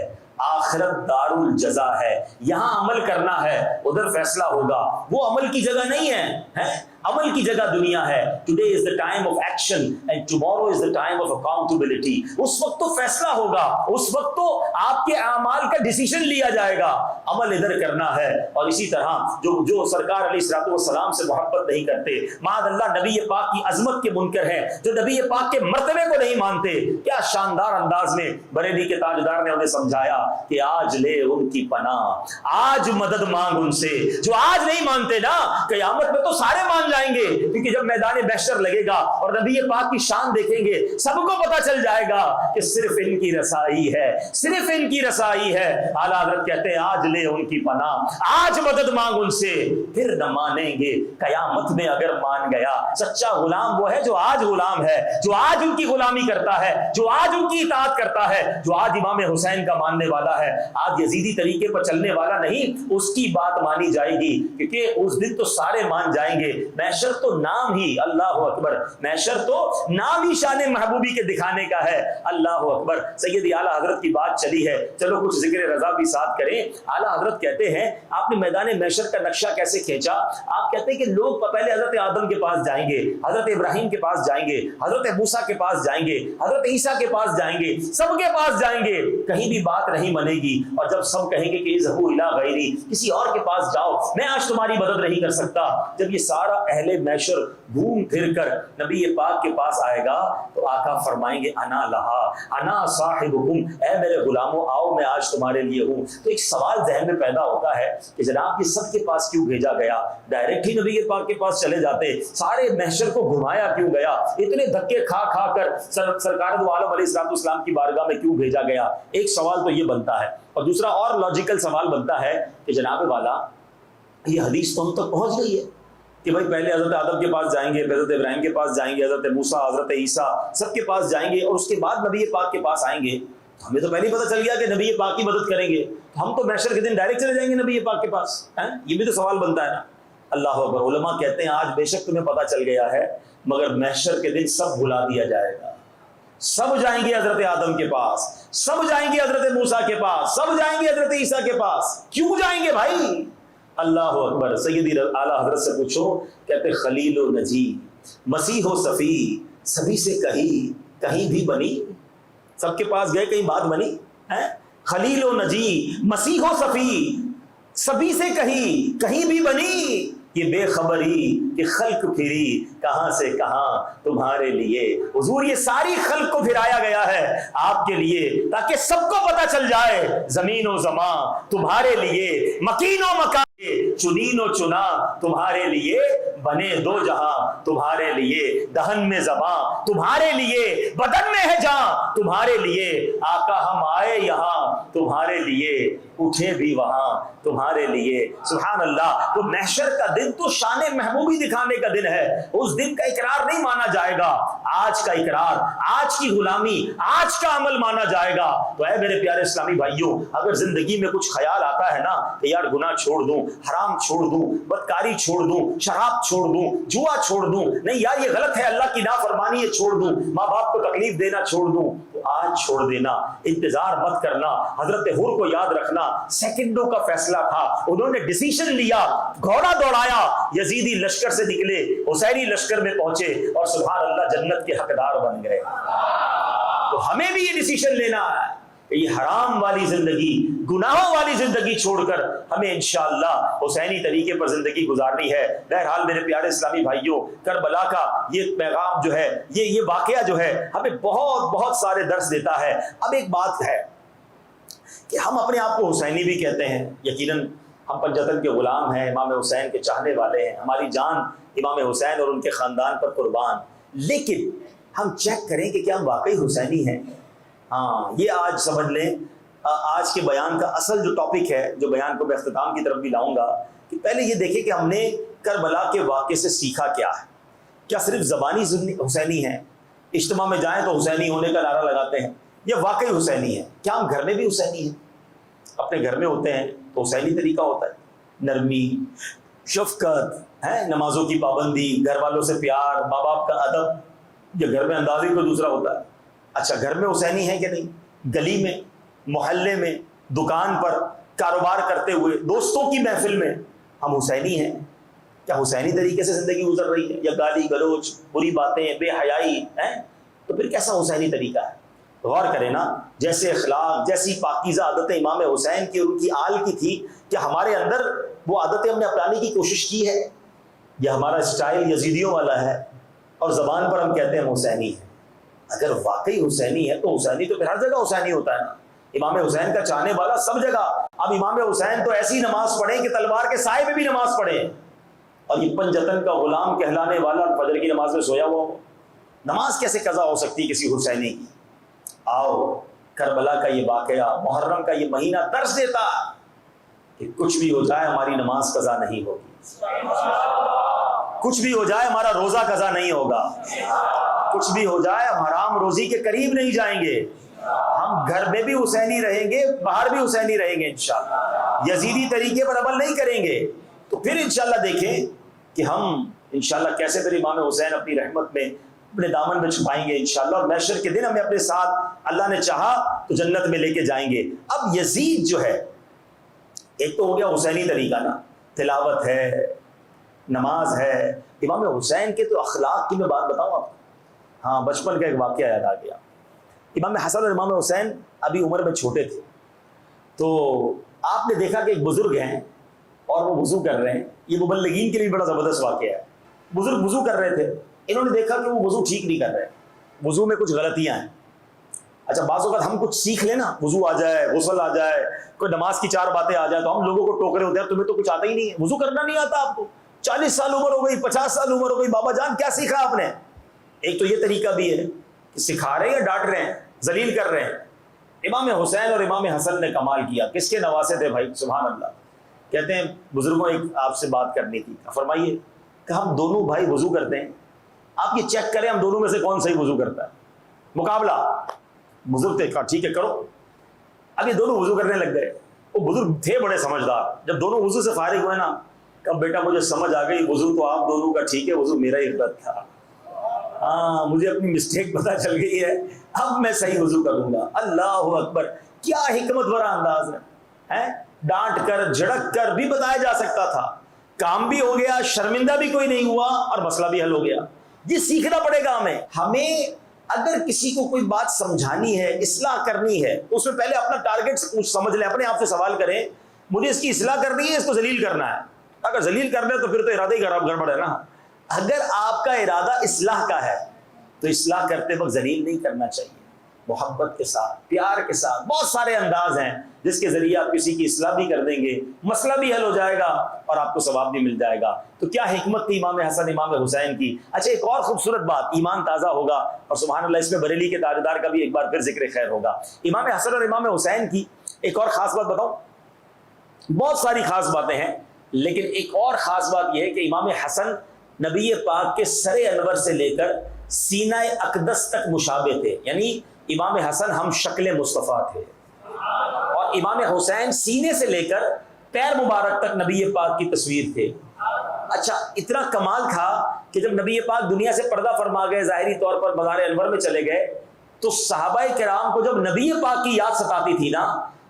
[SPEAKER 2] آخرت دار الجزا ہے. یہاں عمل کرنا ہے, ادھر فیصلہ ہوگا. وہ عمل کی جگہ نہیں ہے, عمل کی جگہ دنیا ہے. Today is the time of action and tomorrow is the time of accountability. اس وقت تو فیصلہ ہوگا, اس وقت تو آپ کے اعمال کا ڈیسیشن لیا جائے گا. عمل ادھر کرنا ہے. اور اسی طرح جو سرکار علیہ الصلوۃ والسلام سے محبت نہیں کرتے, معاذ اللہ نبی پاک کی عظمت کے منکر ہیں, جو نبی پاک کے مرتبے کو نہیں مانتے, کیا شاندار انداز میں بریلی کے تاجدار نے انہیں سمجھایا کہ آج لے ان کی پناہ, آج مدد مانگ ان سے. جو آج نہیں مانتے نا, قیامت میں تو سارے مان جائیں گے, کیونکہ جب میدان محشر لگے گا اور نبی پاک کی شان دیکھیں گے, سب کو پتا چل جائے گا کہ صرف ان کی رسائی ہے, صرف ان کی رسائی ہے. اعلیٰ حضرت کہتے ہیں آج لے ان کی پناہ, آج مدد مانگ ان سے, پھر نہ مانیں گے قیامت میں اگر مان گیا. سچا غلام وہ ہے جو آج غلام ہے, جو آج ان کی غلامی کرتا ہے, جو آج ان کی اطاعت کرتا ہے, جو آج امام حسین کا ماننے والا ہے. آج یزیدی طریقے پر چلنے والا نہیں, اس کی بات مانی جائے گی, کیونکہ اس دن تو سارے مان جائیں گے. محشر تو نام ہی, اللہ اکبر, محشر تو نام ہی شان محبوبی کے دکھانے کا ہے. اللہ اکبر. سیدی اعلیٰ حضرت کی بات چلی ہے, چلو کچھ ذکر رضا بھی ساتھ کریں. اعلیٰ حضرت کہتے ہیں آپ نے میدان محشر کا نقشہ کیسے کھینچا. آپ کہتے ہیں کہ لوگ پہلے حضرت آدم کے پاس جائیں گے, حضرت ابراہیم کے پاس جائیں گے, حضرت موسیٰ کے پاس جائیں گے, حضرت عیسیٰ کے پاس جائیں گے, سب کے پاس جائیں گے, کہیں بھی بات نہیں بنے گی. اور جب سب کہیں گے کہ اذهبوا الی غیری, کسی اور کے پاس جاؤ, میں آج تمہاری مدد نہیں کر سکتا. جب یہ سارا اہل محشر گھوم پھر کر نبی پاک کے پاس آئے گا تو آقا فرمائیں گے انا لہا, انا صاحبکم, اے میرے غلاموں آؤ میں آج تمہارے لیے ہوں. تو ایک سوال ذہن میں پیدا ہوتا ہے کہ جناب یہ سب کے پاس کیوں بھیجا گیا, ڈائریکٹ ہی نبی پاک کے پاس چلے جاتے, سارے محشر کو گھمایا کیوں گیا, اتنے دھکے کھا کھا کر سرکار دو عالم علیہ الصلوۃ والسلام کی بارگاہ میں کیوں بھیجا گیا. ایک سوال تو یہ بنتا ہے, اور دوسرا اور لاجیکل سوال بنتا ہے کہ جناب والا یہ حدیث تو ہم تک پہنچ گئی ہے کہ بھائی پہلے حضرت آدم کے پاس جائیں گے, حضرت ابراہیم کے پاس جائیں گے, حضرت موسیٰ, حضرت عیسیٰ سب کے پاس جائیں گے, اور اس کے بعد نبی پاک کے پاس آئیں گے. ہمیں تو پہلے ہی پتہ چل گیا کہ نبی پاک کی مدد کریں گے, ہم تو محشر کے دن ڈائریکٹ چلے جائیں گے نبی پاک کے پاس. یہ بھی تو سوال بنتا ہے نا. اللہ اکبر. علماء کہتے ہیں آج بے شک تمہیں پتہ چل گیا ہے, مگر محشر کے دن سب بھلا دیا جائے گا. سب جائیں گے حضرت آدم کے پاس, سب جائیں گے حضرت موسیٰ کے پاس, سب جائیں گے حضرت عیسیٰ کے پاس. کیوں جائیں گے بھائی؟ اللہ اکبر. سیدی اعلیٰ حضرت سے پوچھو, کہتے خلیل و نجی, مسیح و صفی, سبھی سے کہیں بھی بنی. سب کے پاس گئے, کہیں بات بنی؟ خلیل و نجی, مسیح و صفی, سبھی سے کہیں بھی بنی. یہ بے خبری کہ خلق پھری کہاں سے کہاں تمہارے لیے. حضور یہ ساری خلق کو پھرایا گیا ہے آپ کے لیے, تاکہ سب کو پتہ چل جائے زمین و زمان تمہارے لیے, مکین و مکان, چنین و چنا تمہارے لیے بنے دو جہاں تمہارے لیے، دہن میں زباں تمہارے لیے، بدن میں ہے جان تمہارے لیے، آقا ہم آئے یہاں تمہارے لیے، اٹھے بھی وہاں تمہارے لیے۔ سبحان اللہ۔ وہ محشر کا دن تو شان محبوبی دکھانے کا دن ہے، اس دن کا اقرار نہیں مانا جائے گا، آج کا اقرار، آج کی غلامی، آج کا عمل مانا جائے گا۔ تو اے میرے پیارے اسلامی بھائیوں، اگر زندگی میں کچھ خیال آتا ہے نا کہ یار گناہ چھوڑ دوں، حرام چھوڑ دوں، بدکاری چھوڑ دوں، شراب چھوڑ دوں، جوا چھوڑ دوں، نہیں یار یہ غلط ہے، اللہ کی نافرمانی ہے چھوڑ دوں، ماں باپ کو تکلیف دینا چھوڑ دوں، تو آج چھوڑ دینا، انتظار مت کرنا۔ حضرت حور کو یاد رکھنا، سیکنڈوں کا فیصلہ تھا، انہوں نے ڈیسیشن لیا، گھوڑا دوڑایا، یزیدی لشکر سے نکلے، حسینی لشکر میں پہنچے اور سبحان اللہ جنت کے حقدار بن گئے۔ تو ہمیں بھی یہ ڈیسیشن لینا ہے کہ یہ حرام والی زندگی، گناہوں والی زندگی چھوڑ کر ہمیں انشاءاللہ حسینی طریقے پر زندگی گزارنی ہے۔ بہرحال میرے پیارے اسلامی بھائیوں، کربلا کا یہ پیغام جو ہے، یہ واقعہ جو ہے ہمیں بہت بہت سارے درس دیتا ہے۔ اب ایک بات ہے کہ ہم اپنے آپ کو حسینی بھی کہتے ہیں، یقیناً ہم پنجتن کے غلام ہیں، امام حسین کے چاہنے والے ہیں، ہماری جان امام حسین اور ان کے خاندان پر قربان، لیکن ہم چیک کریں کہ کیا ہم واقعی حسینی ہیں؟ ہاں، یہ آج سمجھ لیں آج کے بیان کا اصل جو ٹاپک ہے، جو بیان کو میں اختتام کی طرف بھی لاؤں گا، کہ پہلے یہ دیکھیں کہ ہم نے کربلا کے واقعے سے سیکھا کیا ہے۔ کیا صرف زبانی حسینی ہیں، اجتماع میں جائیں تو حسینی ہونے کا نعرہ لگاتے ہیں، یا واقعی حسینی ہے؟ کیا ہم گھر میں بھی حسینی ہیں؟ اپنے گھر میں ہوتے ہیں تو حسینی طریقہ ہوتا ہے، نرمی، شفقت ہے، نمازوں کی پابندی، گھر والوں سے پیار، ماں باپ کا ادب، یا گھر میں انداز ہی کوئی دوسرا ہوتا ہے؟ اچھا، گھر میں حسینی ہے کہ نہیں؟ گلی میں، محلے میں، دکان پر، کاروبار کرتے ہوئے، دوستوں کی محفل میں ہم حسینی ہیں؟ کیا حسینی طریقے سے زندگی گزر رہی ہے، یا گالی گلوچ، بری باتیں، بے حیائی ہیں؟ تو پھر کیسا حسینی طریقہ ہے؟ غور کریں نا، جیسے اخلاق، جیسی پاکیزہ عادتیں امام حسین کی اور ان کی آل کی تھی، کیا ہمارے اندر وہ عادتیں ہم نے اپنانے کی کوشش کی ہے، یا ہمارا اسٹائل یزیدیوں والا ہے اور زبان پر ہم کہتے ہیں ہم حسینی ہیں؟ اگر واقعی حسینی ہے تو حسینی تو پھر ہر جگہ حسینی ہوتا ہے نا، امام حسین کا چاہنے والا سب جگہ۔ اب امام حسین تو ایسی نماز پڑھیں کہ تلوار کے سائے میں بھی نماز پڑھیں، اور یہ پنجتن کا غلام کہلانے والا فجر کی نماز میں سویا ہوا ہو، نماز کیسے قضا ہو سکتی کسی حسینی کی؟ آؤ، کربلا کا یہ واقعہ، محرم کا یہ مہینہ درس دیتا کہ کچھ بھی ہو جائے ہماری نماز قضا نہیں ہوگی، کچھ بھی ہو جائے ہمارا روزہ قضا نہیں ہوگا، کچھ بھی ہو جائے ہم حرام روزی کے قریب نہیں جائیں گے، ہم گھر میں بھی حسینی رہیں گے، باہر بھی حسینی رہیں گے انشاءاللہ، یزیدی طریقے پر عمل نہیں کریں گے۔ تو پھر انشاءاللہ دیکھیں کہ ہم انشاءاللہ کیسے پھر امام حسین اپنی رحمت میں اپنے دامن میں چھپائیں گے انشاءاللہ، اور محشر کے دن ہمیں اپنے ساتھ اللہ نے چاہا تو جنت میں لے کے جائیں گے۔ اب یزید جو ہے، ایک تو ہو گیا حسینی طریقہ نا، تلاوت ہے، نماز ہے۔ امام حسین کے تو اخلاق کی میں بات بتاؤں آپ کو، ہاں بچپن کا ایک واقعہ یاد آ گیا۔ امام حسن اور امام حسین ابھی عمر میں چھوٹے تھے، تو آپ نے دیکھا کہ ایک بزرگ ہیں اور وہ وضو کر رہے ہیں، یہ مبلغین کے لیے بڑا زبردست واقعہ ہے۔ بزرگ وضو کر رہے تھے، انہوں نے دیکھا کہ وہ وضو ٹھیک نہیں کر رہے، وضو میں کچھ غلطیاں ہیں۔ اچھا، بعض اوقات ہم کچھ سیکھ لیں نا، وضو آ جائے، غسل آ جائے، کوئی نماز کی 4 باتیں آ جائے، تو ہم لوگوں کو ٹوک رہے ہوتے ہیں تمہیں تو کچھ آتا ہی نہیں ہے، وضو کرنا نہیں آتا آپ کو، 40 سال عمر ہو گئی، 50 سال عمر ہو گئی، بابا جان کیا سیکھا آپ نے؟ ایک تو یہ طریقہ بھی ہے کہ سکھا رہے ہیں یا ڈانٹ رہے ہیں، ذلیل کر رہے ہیں۔ امام حسین اور امام حسن نے کمال کیا، کس کے نواسے تھے بھائی، سبحان اللہ۔ کہتے ہیں بزرگوں ایک آپ سے بات کرنی تھی، فرمائیے کہ ہم دونوں بھائی وضو کرتے ہیں، آپ یہ چیک کریں ہم دونوں میں سے کون صحیح وضو کرتا ہے، مقابلہ۔ بزرگ تھے، کہا ٹھیک ہے کرو۔ اب یہ دونوں وضو کرنے لگ گئے، وہ بزرگ تھے بڑے سمجھدار، جب دونوں وضو سے فارغ ہوئے نا، کہا بیٹا مجھے سمجھ آ گئی، وضو تو آپ دونوں کا ٹھیک ہے، وضو میرا ہی غلط تھا، ہاں مجھے اپنی مسٹیک پتہ چل گئی ہے، اب میں صحیح وضو کروں گا۔ اللہ اکبر، کیا حکمت بھرا انداز ہے، ڈانٹ کر جھڑک کر بھی بتایا جا سکتا تھا، کام بھی ہو گیا، شرمندہ بھی کوئی نہیں ہوا، اور مسئلہ بھی حل ہو گیا۔ یہ سیکھنا پڑے گا ہمیں اگر کسی کو کوئی بات سمجھانی ہے، اصلاح کرنی ہے، اس میں پہلے اپنا ٹارگٹ سمجھ لیں، اپنے آپ سے سوال کریں مجھے اس کی اصلاح کرنی ہے، اس کو ذلیل کرنا ہے۔ اگر ذلیل کرنا ہے تو پھر تو ارادہ ہی گڑبڑ ہے نا۔ اگر آپ کا ارادہ اصلاح کا ہے تو اصلاح کرتے وقت ذلیل نہیں کرنا چاہیے، محبت کے ساتھ، پیار کے ساتھ، بہت سارے انداز ہیں جس کے ذریعے آپ کسی کی اصلاح بھی کر دیں گے، مسئلہ بھی حل ہو جائے گا اور آپ کو ثواب بھی مل جائے گا۔ تو کیا حکمت تھی امام حسن امام حسین کی۔ اچھا ایک اور خوبصورت بات، ایمان تازہ ہوگا اور سبحان اللہ اس میں بریلی کے تاجدار کا بھی ایک بار پھر ذکر خیر ہوگا۔ امام حسن اور امام حسین کی ایک اور خاص بات بتاؤں، بہت ساری خاص باتیں ہیں لیکن ایک اور خاص بات یہ ہے کہ امام حسن نبی پاک کے سر انور سے لے کر سینہ اقدس تک مشابہ تھے، یعنی امام حسن ہم شکل مصطفیٰ تھے اور امام حسین سینے سے لے کر پیر مبارک تک نبی پاک کی تصویر تھے۔ اچھا اتنا کمال تھا کہ جب نبی پاک دنیا سے پردہ فرما گئے، ظاہری طور پر مزار انور میں چلے گئے، تو صحابہ کرام کو جب نبی پاک کی یاد ستاتی تھی نا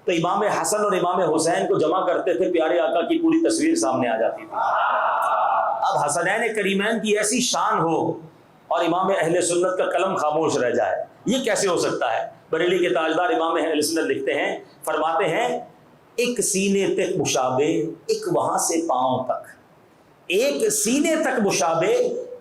[SPEAKER 2] تو امام حسن اور امام حسین کو جمع کرتے تھے، پیارے آقا کی پوری تصویر سامنے آ جاتی تھی۔ اب حسنین کریمین کی ایسی شان ہو اور امام اہل سنت کا قلم خاموش رہ جائے، یہ کیسے ہو سکتا ہے؟ بریلی کے تاجدار امام اہل سنت لکھتے ہیں، فرماتے ہیں ایک سینے تک مشابہ، ایک وہاں سے پاؤں تک، ایک سینے تک مشابہ،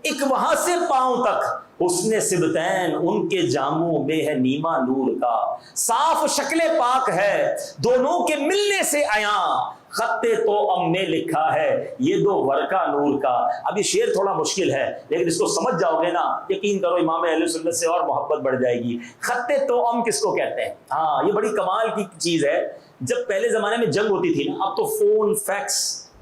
[SPEAKER 2] ایک وہاں سے پاؤں تک، حسن سبتین ان کے جاموں میں ہے نیما نور کا، صاف شکل پاک ہے دونوں کے ملنے سے عیاں، خط تو ام میں لکھا ہے یہ دو ورقہ نور کا۔ اب یہ شعر تھوڑا مشکل ہے لیکن اس کو سمجھ جاؤ گے نا، یقین کرو امام اہل سنت سے اور محبت بڑھ جائے گی۔ خط تو ام کس کو کہتے ہیں؟ ہاں یہ بڑی کمال کی چیز ہے۔ جب پہلے زمانے میں جنگ ہوتی تھی نا، اب تو فون، فیکس،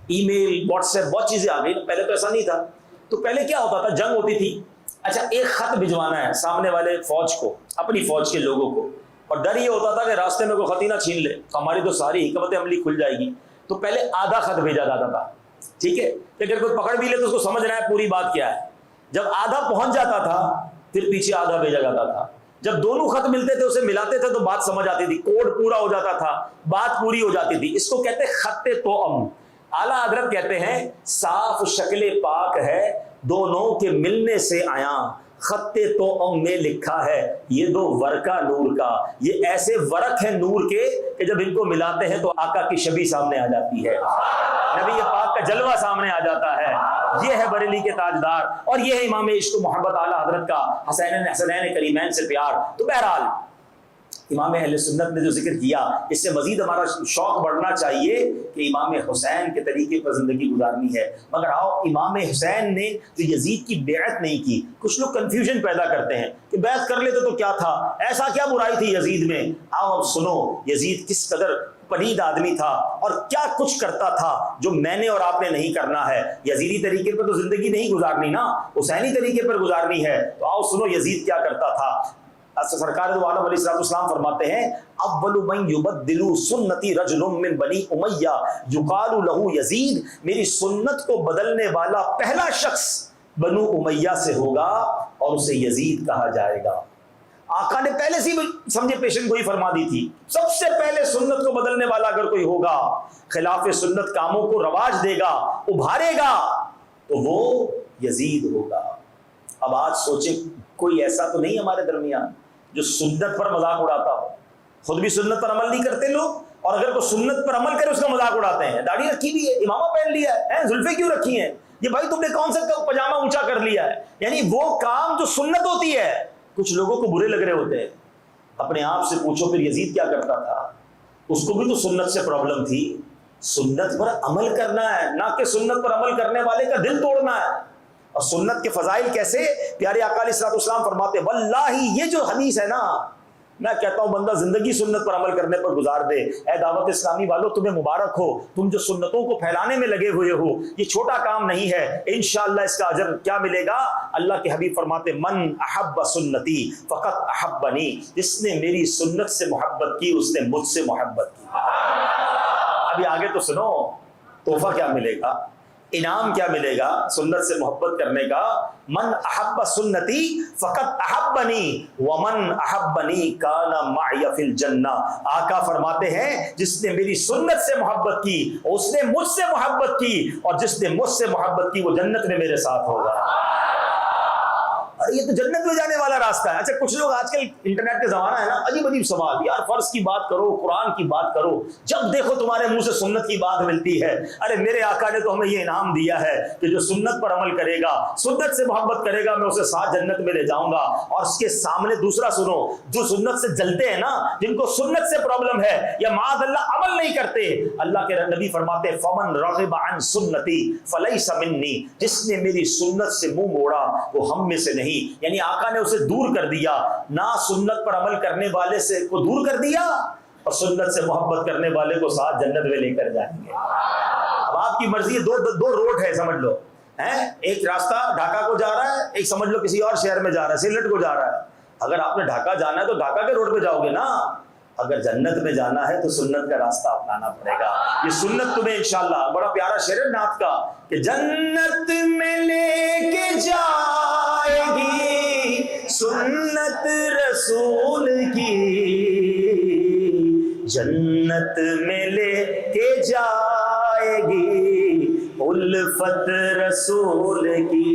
[SPEAKER 2] ای میل، واٹس ایپ، بہت چیزیں آ گئی، پہلے تو ایسا نہیں تھا۔ تو پہلے کیا ہوتا تھا، جنگ ہوتی تھی، اچھا ایک خط بھجوانا ہے سامنے والے فوج کو، اپنی فوج کے لوگوں کو، اور ڈر یہ ہوتا تھا کہ راستے میں کوئی خط ہی نہ چھین لے، ہماری تو ساری حکمت عملی کھل جائے گی۔ تو پہلے آدھا خط بھیجا جاتا تھا، ٹھیک ہے، کہ اگر کوئی پکڑ بھی لے تو اس کو سمجھ رہا ہے پوری بات کیا ہے۔ جب آدھا پہنچ جاتا تھا پھر پیچھے آدھا بھیجا جاتا تھا، جب دونوں خط ملتے تھے اسے ملاتے تھے تو بات سمجھ آتی تھی، کوڈ پورا ہو جاتا تھا، بات پوری ہو جاتی تھی۔ اس کو کہتے ہیں خط توأم۔ اعلیٰ حضرت کہتے ہیں صاف شکل پاک ہے دونوں کے ملنے سے عیاں، خط توأم میں لکھا ہے یہ دو ورقہ نور کا۔ یہ ایسے ورق ہیں نور کے کہ جب ان کو ملاتے ہیں تو آقا کی شبیہ سامنے آ جاتی ہے، نبی پاک کا جلوہ سامنے آ جاتا ہے۔ یہ ہے بریلی کے تاجدار اور یہ ہے امام عشق و محبت اعلیٰ حضرت کا حسنین کریمین سے پیار۔ تو بہرحال امام اہل سنت نے جو ذکر کیا اس سے مزید ہمارا شوق بڑھنا چاہیے کہ امام حسین کے طریقے پر زندگی گزارنی ہے۔ مگر آؤ، امام حسین نے جو یزید کی بیعت نہیں کی، کچھ لوگ کنفیوژن پیدا کرتے ہیں کہ بیعت کر لیتے تو کیا تھا، ایسا کیا برائی تھی یزید میں۔ آؤ اب سنو یزید کس قدر پلید آدمی تھا اور کیا کچھ کرتا تھا جو میں نے اور آپ نے نہیں کرنا ہے۔ یزیدی طریقے پر تو زندگی نہیں گزارنی نا، حسینی طریقے پر گزارنی ہے۔ تو آؤ سنو یزید کیا کرتا تھا۔ سرکار دو عالم علیہ السلام فرماتے ہیں اول من یبدل سنتی رجل من بنی امیہ یقال لہ یزید، میری سنت کو بدلنے والا پہلا شخص بنو امیہ سے ہوگا اور اسے یزید کہا جائے گا۔ آقا نے پہلے سے سمجھے پیشن گوئی فرما دی تھی، سب سے پہلے سنت کو بدلنے والا اگر کوئی ہوگا، خلاف سنت کاموں کو رواج دے گا، ابھارے گا، تو وہ یزید ہوگا۔ اب آج سوچیں کوئی ایسا تو نہیں ہمارے درمیان جو سنت پر مذاق اڑاتا ہو، خود بھی سنت پر عمل نہیں کرتے لوگ، اور اگر کوئی سنت پر عمل کرے اس کا مذاق اڑاتے ہیں۔ داڑھی رکھی بھی ہے، امامہ پہن لیا ہے، زلفیں کیوں رکھی ہیں، یہ بھائی تم نے کون سا پجامہ اونچا کر لیا ہے، یعنی وہ کام جو سنت ہوتی ہے کچھ لوگوں کو برے لگ رہے ہوتے ہیں۔ اپنے آپ سے پوچھو پھر یزید کیا کرتا تھا، اس کو بھی تو سنت سے پرابلم تھی۔ سنت پر عمل کرنا ہے، نہ کہ سنت پر عمل کرنے والے کا دل توڑنا ہے۔ اور سنت کے فضائل کیسے، پیارے آقا علیہ السلام فرماتے ہیں واللہ یہ جو حدیث ہے نا، میں کہتا ہوں بندہ زندگی سنت پر عمل کرنے پر گزار دے۔ اے دعوت اسلامی والو تمہیں مبارک ہو، تم جو سنتوں کو پھیلانے میں لگے ہوئے ہو، یہ چھوٹا کام نہیں ہے، انشاءاللہ اس کا اجر کیا ملے گا۔ اللہ کے حبیب فرماتے من احب سنتی فقط احبنی، جس نے میری سنت سے محبت کی اس نے مجھ سے محبت کی۔ ابھی آگے تو سنو، تحفہ کیا ملے گا، انعام کیا ملے گا سنت سے محبت کرنے کا۔ من احب سنتی فقط احبنی ومن احبنی کان معی فی الجنہ۔ آقا فرماتے ہیں جس نے میری سنت سے محبت کی اس نے مجھ سے محبت کی، اور جس نے مجھ سے محبت کی وہ جنت میں میرے ساتھ ہوگا۔ ارے یہ تو جنت میں جانے والا راستہ ہے. اچھا کچھ لوگ آج کل انٹرنیٹ کا زمانہ ہے نا, عجیب عجیب سوال, یار فرض کی بات کرو, قرآن کی بات کرو, جب دیکھو تمہارے منہ سے سنت کی بات ملتی ہے. ارے میرے آقا نے تو ہمیں یہ انعام دیا ہے کہ جو سنت پر عمل کرے گا, سنت سے محبت کرے گا, میں اسے ساتھ جنت میں لے جاؤں گا. اور اس کے سامنے دوسرا سنو, جو سنت سے جلتے ہیں نا, جن کو سنت سے پرابلم ہے یا معاذ اللہ عمل نہیں کرتے, اللہ کے نبی فرماتے فمن رغب عن سنتی فلیس منی, جس نے میری سنت سے منہ موڑا وہ ہم میں سے نہیں. یعنی آقا نے اسے دور کر دیا, نہ سنت پر عمل کرنے والے سے کو دور کر دیا اور سنت سے محبت کرنے والے کو ساتھ جنت میں لے کر جائیں گے. اب آپ کی مرضی ہے, دو روڈ ہے سمجھ لو, ایک راستہ ڈھاکہ کو جا رہا ہے, ایک سمجھ لو کسی اور شہر میں جا رہا ہے, سلٹ کو جا رہا ہے. اگر آپ نے ڈھاکہ جانا ہے تو ڈھاکہ کے روڈ پہ جاؤ گے نا, اگر جنت میں جانا ہے تو سنت کا راستہ اپنانا پڑے گا. یہ سنت تمہیں انشاءاللہ, بڑا پیارا شعر ہے نعت کا کہ جنت میں لے کے جائے گی سنت رسول کی, جنت میں لے کے جائے گی الفت رسول کی.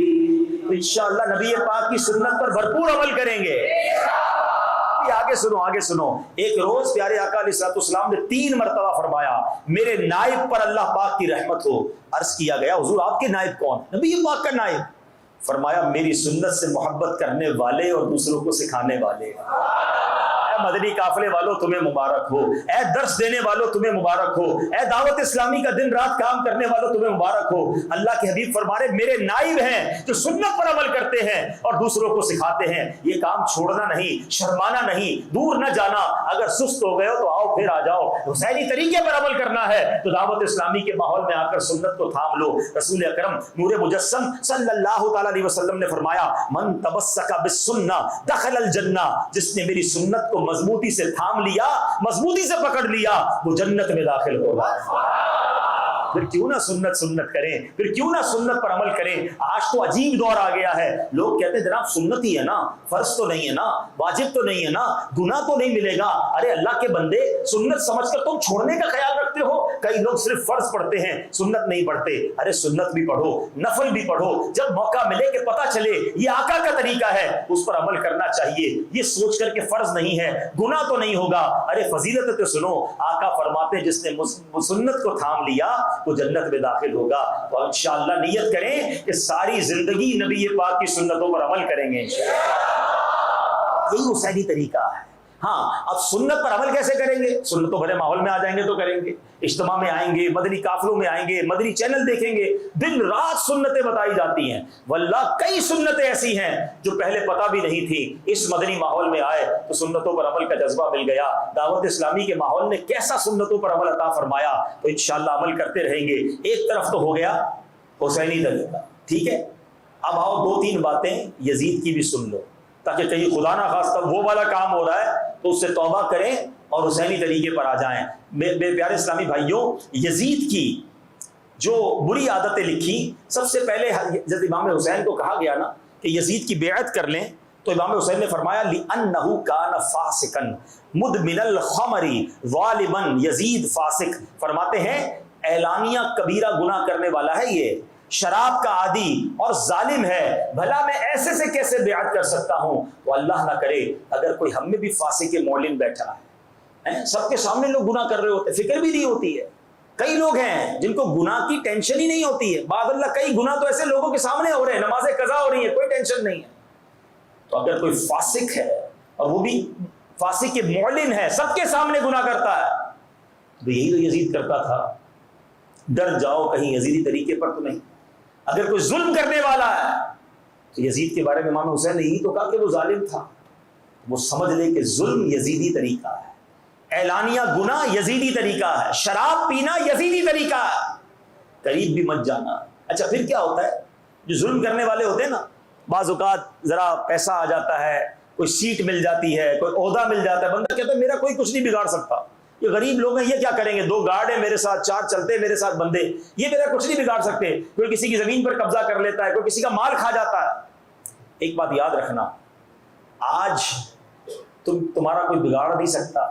[SPEAKER 2] انشاءاللہ نبی پاک کی سنت پر بھرپور عمل کریں گے. آگے سنو. ایک روز پیارے آقا علیہ الصلوۃ والسلام نے 3 مرتبہ فرمایا میرے نائب پر اللہ پاک کی رحمت ہو. عرض کیا گیا حضور آپ کے نائب کون؟ نبی پاک کا نائب. فرمایا میری سنت سے محبت کرنے والے اور دوسروں کو سکھانے والے. اے مدنی قافلے والوں تمہیں مبارک ہو, اے درس دینے والوں تمہیں مبارک ہو, اے دعوت اسلامی کا دن رات کام کرنے والوں تمہیں مبارک ہو. اللہ کے حبیب فرما رہے میرے نائب ہیں جو سنت پر عمل کرتے ہیں اور دوسروں کو سکھاتے ہیں. یہ کام چھوڑنا نہیں, شرمانا نہیں, دور نہ جانا. اگر سست ہو گئے ہو تو آؤ پھر آ جاؤ. حسینی طریقے پر عمل کرنا ہے تو دعوت اسلامی کے ماحول میں آ کر سنت کو تھام لو. رسول اکرم نور مجسم صلی اللہ تعالی علیہ وسلم نے فرمایا من تمسک بالسنہ دخل الجنہ, جس نے میری سنت کو مضبوطی سے تھام لیا, مضبوطی سے پکڑ لیا, وہ جنت میں داخل ہوگا. پھر کیوں نہ سنت کریں, پھر کیوں نہ سنت پر عمل کریں. آج تو عجیب دور آ گیا ہے, لوگ کہتے ہیں جناب سنت ہی ہے نا, فرض تو نہیں ہے نا, واجب تو نہیں ہے نا, گناہ تو نہیں ملے گا. ارے اللہ کے بندے سنت سمجھ کر تم چھوڑنے کا خیال رکھتے ہو. کئی لوگ صرف فرض پڑھتے ہیں, سنت نہیں پڑھتے. ارے سنت بھی پڑھو, نفل بھی پڑھو, جب موقع ملے کہ پتہ چلے یہ آقا کا طریقہ ہے اس پر عمل کرنا چاہیے. یہ سوچ کر کہ فرض نہیں ہے, گناہ تو نہیں ہوگا. ارے فضیلت تو سنو, آقا فرماتے جس نے سنت کو تھام لیا وہ جنت میں داخل ہوگا. تو انشاءاللہ نیت کریں کہ ساری زندگی نبی پاک کی سنتوں پر عمل کریں گے انشاءاللہ. یہی حسینی طریقہ ہے. ہاں اب سنت پر عمل کیسے کریں گے؟ سنتوں بھرے ماحول میں آ جائیں گے تو کریں گے, اجتماع میں آئیں گے, مدنی قافلوں میں آئیں گے, مدنی چینل دیکھیں گے, دن رات سنتیں بتائی جاتی ہیں. واللہ کئی سنتیں ایسی ہیں جو پہلے پتہ بھی نہیں تھی, اس مدنی ماحول میں آئے تو سنتوں پر عمل کا جذبہ مل گیا. دعوت اسلامی کے ماحول نے کیسا سنتوں پر عمل عطا فرمایا, تو انشاءاللہ عمل کرتے رہیں گے. ایک طرف تو ہو گیا حسینی طریقہ, ٹھیک ہے. اب آؤ 2-3 باتیں یزید کی بھی سن لو, تاکہ کہیں خدا نہ خواستہ وہ والا کام ہو رہا ہے تو اس سے توبہ کریں اور حسینی طریقے پر آ جائیں. میرے پیارے اسلامی بھائیوں, یزید کی جو بری عادتیں لکھی, سب سے پہلے جب امام حسین کو کہا گیا نا کہ یزید کی بیعت کر لیں, تو امام حسین نے فرمایا لِأَنَّهُ كَانَ فَاسِقًا مُدْمِنَ الْخَمْرِ ظَالِمًا. یزید فاسق, فرماتے ہیں اعلانیہ کبیرہ گناہ کرنے والا ہے, یہ شراب کا عادی اور ظالم ہے, بھلا میں ایسے سے کیسے بیعت کر سکتا ہوں. تو اللہ نہ کرے اگر کوئی ہم میں بھی فاسق معلن بیٹھا ہے, سب کے سامنے لوگ گناہ کر رہے ہوتے, فکر بھی نہیں ہوتی ہے. کئی لوگ ہیں جن کو گناہ کی ٹینشن ہی نہیں ہوتی ہے, بعد اللہ کئی گناہ تو ایسے لوگوں کے سامنے ہو رہے ہیں, نمازیں قضا ہو رہی ہیں, کوئی ٹینشن نہیں ہے. تو اگر کوئی فاسق ہے اور وہ بھی فاسق کے معلن ہے, سب کے سامنے گناہ کرتا ہے, تو یہی تو یزید کرتا تھا. ڈر جاؤ کہیں یزیدی طریقے پر تو نہیں. اگر کوئی ظلم کرنے والا ہے تو یزید کے بارے میں امام حسین نے یہی تو کہا کہ وہ ظالم تھا. وہ سمجھ لے کہ ظلم یزیدی طریقہ ہے, اعلانیہ گناہ یزیدی طریقہ ہے, شراب پینا یزیدی طریقہ ہے, قریب بھی مت جانا. اچھا پھر کیا ہوتا ہے, جو ظلم کرنے والے ہوتے ہیں نا, بعض اوقات ذرا پیسہ آ جاتا ہے, کوئی سیٹ مل جاتی ہے, کوئی عہدہ مل جاتا ہے, بندہ کہتا ہے میرا کوئی کچھ نہیں بگاڑ سکتا. یہ غریب لوگ ہیں, یہ کیا کریں گے, 2 گارڈ ہیں میرے ساتھ, 4 چلتے ہیں میرے ساتھ بندے, یہ میرا کچھ نہیں بگاڑ سکتے. کوئی کسی کی زمین پر قبضہ کر لیتا ہے, کوئی کسی کا مال کھا جاتا ہے. ایک بات یاد رکھنا, آج تمہارا کوئی بگاڑ نہیں سکتا,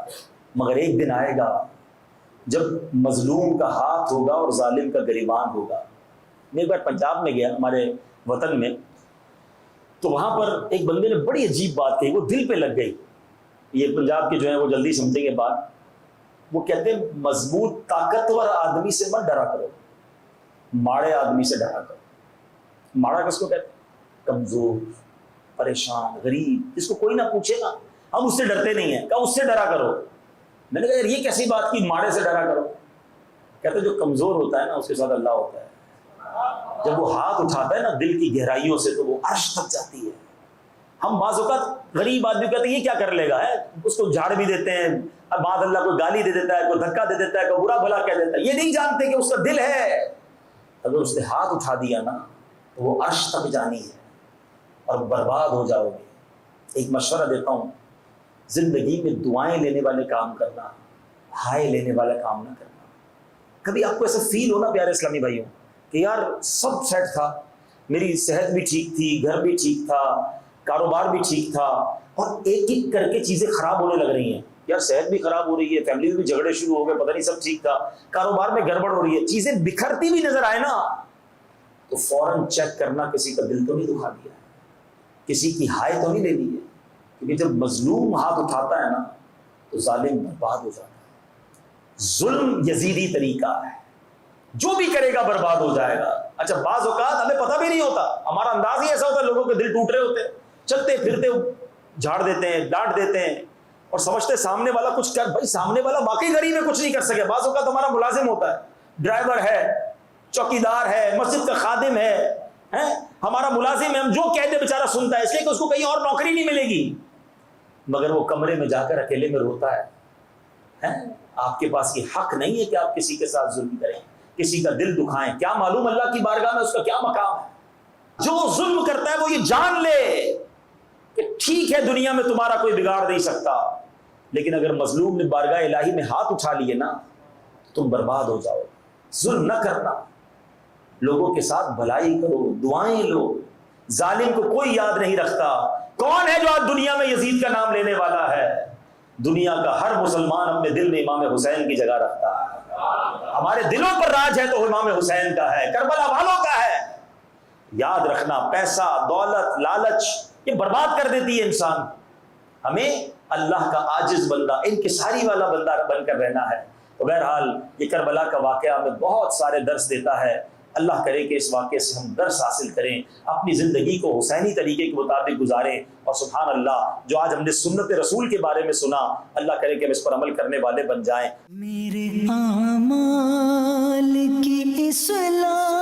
[SPEAKER 2] مگر ایک دن آئے گا جب مظلوم کا ہاتھ ہوگا اور ظالم کا گریبان ہوگا. میں ایک بار پنجاب میں گیا, ہمارے وطن میں, تو وہاں پر ایک بندے نے بڑی عجیب بات کہی، وہ دل پہ لگ گئی. یہ پنجاب کے جو ہیں وہ جلدی سمجھیں گے بات. وہ کہتے ہیں مضبوط طاقتور آدمی سے مت ڈرا کرو، ماڑے آدمی سے ڈرا کرو. ماڑا کس کو کہتے ہیں؟ کمزور، پریشان، غریب، جس کو کوئی نہ پوچھے گا. ہم اس سے ڈرتے نہیں ہیں. کہا اس سے ڈرا کرو. میں نے کہا یار یہ کیسی بات کی، ماڑے سے ڈرا کرو؟ کہتے جو کمزور ہوتا ہے نا اس کے ساتھ اللہ ہوتا ہے. جب وہ ہاتھ اٹھاتا ہے نا دل کی گہرائیوں سے تو وہ عرش تک جاتی ہے. ہم بعض اوقات غریب آدمی کہتے ہیں یہ کیا کر لے گا ہے، اس کو جھاڑ بھی دیتے ہیں، اب بعد اللہ کوئی گالی دے دیتا ہے، کوئی دھکا دے دیتا ہے، کوئی برا بھلا کہہ دیتا ہے. یہ نہیں جانتے کہ اس کا دل ہے. اگر اس نے ہاتھ اٹھا دیا نا تو وہ عرش تک جانی ہے اور برباد ہو جاؤ گے. ایک مشورہ دیتا ہوں، زندگی میں دعائیں لینے والے کام کرنا، ہائے لینے والا کام نہ کرنا. کبھی آپ کو ایسا فیل ہو نا پیارے اسلامی بھائیوں کہ یار سب سیٹ تھا، میری صحت بھی ٹھیک تھی، گھر بھی ٹھیک تھا، کاروبار بھی ٹھیک تھا، اور ایک ایک کر کے چیزیں خراب ہونے لگ رہی ہیں. یار صحت بھی خراب ہو رہی ہے، فیملی میں بھی جھگڑے شروع ہو گئے، پتہ نہیں سب ٹھیک تھا، کاروبار میں گڑبڑ ہو رہی ہے، چیزیں بکھرتی بھی نظر آئے نا تو فوراً چیک کرنا کسی کا دل تو نہیں دکھا دیا ہے، کسی کی ہائے تو نہیں لے لی ہے. کیونکہ جب مظلوم ہاتھ اٹھاتا ہے نا تو ظالم برباد ہو جاتا ہے. ظلم یزیدی طریقہ ہے، جو بھی کرے گا برباد ہو جائے گا. اچھا بعض اوقات ہمیں پتہ بھی نہیں ہوتا، ہمارا انداز ہی ایسا ہوتا ہے، لوگوں کے دل ٹوٹ رہے ہوتے ہیں، چلتے پھرتے جھاڑ دیتے ہیں، ڈانٹ دیتے ہیں اور سمجھتے سامنے والا کچھ کر. بھائی سامنے والا واقعی غریب ہے، کچھ نہیں کر سکے. بعض اوقات ہمارا ملازم ہوتا ہے، ڈرائیور ہے، چوکیدار ہے، مسجد کا خادم ہے، ہمارا ملازم ہے، ہم جو کہہ دے بیچارہ سنتا ہے، اس لیے کہ اس کو کہیں اور نوکری نہیں ملے گی. مگر وہ کمرے میں جا کر اکیلے میں روتا ہے. آپ کے پاس یہ حق نہیں ہے کہ آپ کسی کے ساتھ ظلم کریں، کسی کا دل دکھائیں. کیا معلوم اللہ کی بارگاہ میں اس کا کیا مقام ہے. جو ظلم کرتا ہے وہ یہ جان لے کہ ٹھیک ہے دنیا میں تمہارا کوئی بگاڑ نہیں سکتا، لیکن اگر مظلوم نے بارگاہ الہی میں ہاتھ اٹھا لیے نا تم برباد ہو جاؤ. ظلم نہ کرنا، لوگوں کے ساتھ بھلائی کرو، دعائیں لو. ظالم کو کوئی یاد نہیں رکھتا. کون ہے جو آج دنیا میں یزید کا نام لینے والا ہے؟ دنیا کا ہر مسلمان اپنے دل میں امام حسین کی جگہ رکھتا ہے. ہمارے دلوں پر راج ہے تو امام حسین کا ہے، کربلا والوں کا ہے. یاد رکھنا، پیسہ، دولت، لالچ یہ برباد کر دیتی ہے انسان. ہمیں اللہ کا عاجز بندہ، انکساری والا بندہ بن کر رہنا ہے. تو بہرحال یہ کربلا کا واقعہ ہمیں بہت سارے درس دیتا ہے. اللہ کرے کہ اس واقعے سے ہم درس حاصل کریں، اپنی زندگی کو حسینی طریقے کے مطابق گزاریں. اور سبحان اللہ جو آج ہم نے سنت رسول کے بارے میں سنا، اللہ کرے کہ ہم اس پر عمل کرنے والے بن جائیں.
[SPEAKER 1] میرے اعمال کی اصلاح